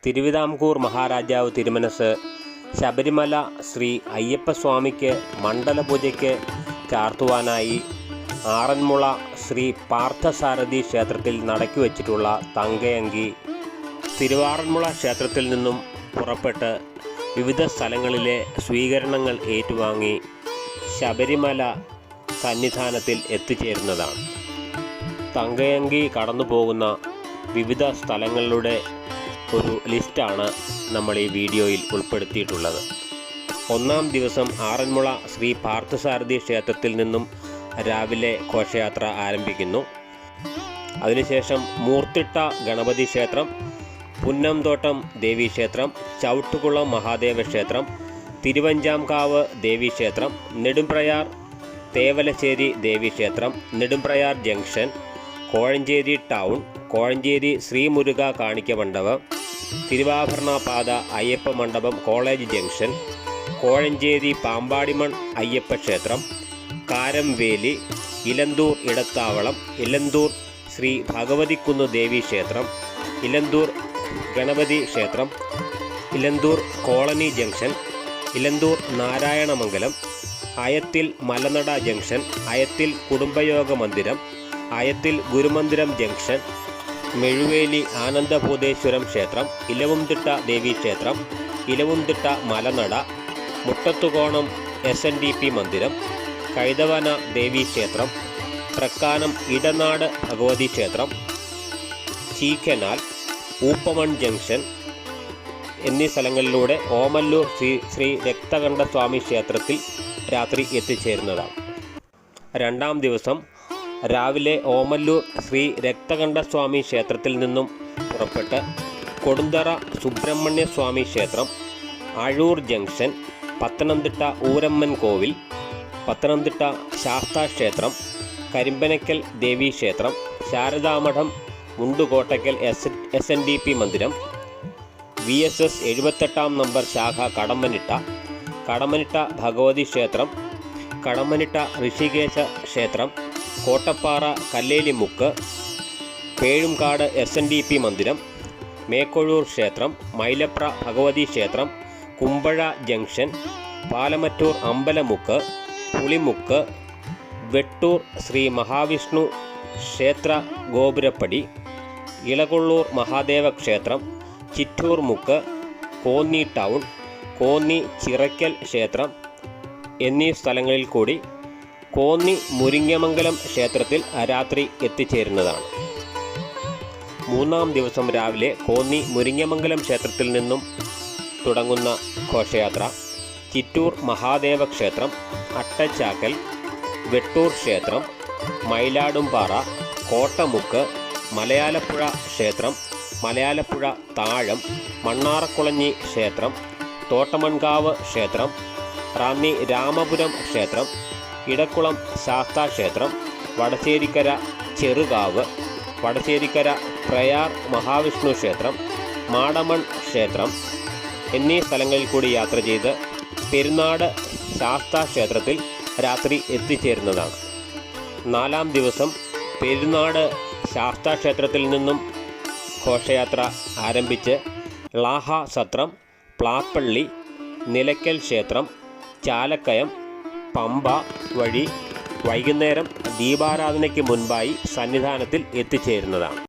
തിരുവിതാംകൂർ മഹാരാജാവ് തിരുമനസ് ശബരിമല ശ്രീ അയ്യപ്പസ്വാമിക്ക് മണ്ഡലപൂജയ്ക്ക് ചാർത്തുവാനായി ആറന്മുള ശ്രീ പാർത്ഥസാരഥി ക്ഷേത്രത്തിൽ നടക്കിവെച്ചിട്ടുള്ള തങ്കയങ്കി തിരുവാറന്മുള ക്ഷേത്രത്തിൽ നിന്നും പുറപ്പെട്ട് വിവിധ സ്ഥലങ്ങളിലെ സ്വീകരണങ്ങൾ ഏറ്റുവാങ്ങി ശബരിമല സന്നിധാനത്തിൽ എത്തിച്ചേരുന്നതാണ്. തങ്കയങ്കി കടന്നു പോകുന്ന വിവിധ സ്ഥലങ്ങളുടെ ഒരു ലിസ്റ്റാണ് നമ്മൾ ഈ വീഡിയോയിൽ ഉൾപ്പെടുത്തിയിട്ടുള്ളത്. ഒന്നാം ദിവസം ആറന്മുള ശ്രീ പാർത്ഥസാരഥി ക്ഷേത്രത്തിൽ നിന്നും രാവിലെ ഘോഷയാത്ര ആരംഭിക്കുന്നു. അതിനുശേഷം മൂർത്തിട്ട ഗണപതി ക്ഷേത്രം, പുന്നംതോട്ടം ദേവീക്ഷേത്രം, ചവിട്ടുകുളം മഹാദേവ ക്ഷേത്രം, തിരുവഞ്ചാംകാവ് ദേവീക്ഷേത്രം, നെടുംപ്രയാർ തേവലശ്ശേരി ദേവീക്ഷേത്രം, നെടുംപ്രയാർ ജംഗ്ഷൻ, കോഴഞ്ചേരി ടൗൺ, കോഴഞ്ചേരി ശ്രീമുരുക കാണിക്ക മണ്ഡപം, തിരുവാഭരണപാത അയ്യപ്പ മണ്ഡപം കോളേജ് ജംഗ്ഷൻ, കോഴഞ്ചേരി പാമ്പാടിമൺ അയ്യപ്പ ക്ഷേത്രം, കാരംവേലി, ഇലന്തൂർ ഇടത്താവളം, ഇലന്തൂർ ശ്രീ ഭഗവതിക്കുന്ന് ദേവീക്ഷേത്രം, ഇലന്തൂർ ഗണപതി ക്ഷേത്രം, ഇലന്തൂർ കോളനി ജംഗ്ഷൻ, ഇലന്തൂർ നാരായണമംഗലം, അയത്തിൽ മലനട ജംഗ്ഷൻ, അയത്തിൽ കുടുംബയോഗ മന്ദിരം, അയത്തിൽ ഗുരുമന്ദിരം ജംഗ്ഷൻ, മെഴുവേലി ആനന്ദഭൂതേശ്വരം ക്ഷേത്രം, ഇലവുംതിട്ട ദേവീക്ഷേത്രം, ഇലവുംതിട്ട മലനട, മുട്ടത്തുകോണം SNDP മന്ദിരം, കൈതവന ദേവീക്ഷേത്രം, പ്രക്കാനം ഇടനാട് ഭഗവതി ക്ഷേത്രം, ചീക്കനാൽ, ഊപ്പമൺ ജംഗ്ഷൻ എന്നീ സ്ഥലങ്ങളിലൂടെ ഓമല്ലൂർ ശ്രീ രക്തകണ്ഠസ്വാമി ക്ഷേത്രത്തിൽ രാത്രി എത്തിച്ചേരുന്നതാണ്. രണ്ടാം ദിവസം രാവിലെ ഓമല്ലൂർ ശ്രീ രക്തകണ്ഠസ്വാമി ക്ഷേത്രത്തിൽ നിന്നും പുറപ്പെട്ട് കൊടുന്തറ സുബ്രഹ്മണ്യസ്വാമി ക്ഷേത്രം, അഴൂർ ജംഗ്ഷൻ, പത്തനംതിട്ട ഊരമ്മൻ കോവിൽ, പത്തനംതിട്ട ശാസ്താക്ഷേത്രം, കരിമ്പനക്കൽ ദേവീക്ഷേത്രം, ശാരദാമഠം മുണ്ടുകോട്ടയ്ക്കൽ SNDP മന്ദിരം, VSS 78 നമ്പർ ശാഖ കടമ്മനിട്ട ഭഗവതി ക്ഷേത്രം, കടമ്മനിട്ട ഋഷികേശ ക്ഷേത്രം, കോട്ടപ്പാറ കല്ലേലിമുക്ക്, പേഴുംകാട് SNDP മന്ദിരം, മേക്കൊഴൂർ ക്ഷേത്രം, മൈലപ്ര ഭഗവതി ക്ഷേത്രം, കുമ്പഴ ജംഗ്ഷൻ, പാലമറ്റൂർ അമ്പലമുക്ക്, പുളിമുക്ക്, വെട്ടൂർ ശ്രീ മഹാവിഷ്ണു ക്ഷേത്ര ഗോപുരപ്പടി, ഇളകൊള്ളൂർ മഹാദേവ ക്ഷേത്രം, ചിറ്റൂർ മുക്ക്, കോന്നി ടൗൺ, കോന്നി ചിറയ്ക്കൽ ക്ഷേത്രം എന്നീ സ്ഥലങ്ങളിൽ കൂടി കോന്നി മുരിങ്ങമംഗലം ക്ഷേത്രത്തിൽ രാത്രി എത്തിച്ചേരുന്നതാണ്. മൂന്നാം ദിവസം രാവിലെ കോന്നി മുരിങ്ങമംഗലം ക്ഷേത്രത്തിൽ നിന്നും തുടങ്ങുന്ന ഘോഷയാത്ര ചിറ്റൂർ മഹാദേവ ക്ഷേത്രം, അട്ടച്ചാക്കൽ, വെട്ടൂർ ക്ഷേത്രം, മയിലാടുംപാറ, കോട്ടമുക്ക്, മലയാലപ്പുഴ ക്ഷേത്രം, മലയാലപ്പുഴ താഴം, മണ്ണാറക്കുളഞ്ഞി ക്ഷേത്രം, തോട്ടമൺകാവ് ക്ഷേത്രം, റാന്നി രാമപുരം ക്ഷേത്രം, ഇടക്കുളം ശാസ്താക്ഷേത്രം, വടശ്ശേരിക്കര ചെറുകാവ്, വടശ്ശേരിക്കര പ്രയാർ മഹാവിഷ്ണു ക്ഷേത്രം, മാടമൺ ക്ഷേത്രം എന്നീ സ്ഥലങ്ങളിൽ കൂടി യാത്ര ചെയ്ത് പെരുന്നാട് ശാസ്താക്ഷേത്രത്തിൽ രാത്രി എത്തിച്ചേരുന്നതാണ്. നാലാം ദിവസം പെരുന്നാട് ശാസ്താക്ഷേത്രത്തിൽ നിന്നും ഘോഷയാത്ര ആരംഭിച്ച് ളാഹ സത്രം, പ്ലാപ്പള്ളി, നിലയ്ക്കൽ ക്ഷേത്രം, ചാലക്കയം, പമ്പ വഴി വൈകുന്നേരം ദീപാരാധനയ്ക്ക് മുൻപായി സന്നിധാനത്തിൽ എത്തിച്ചേരുന്നതാണ്.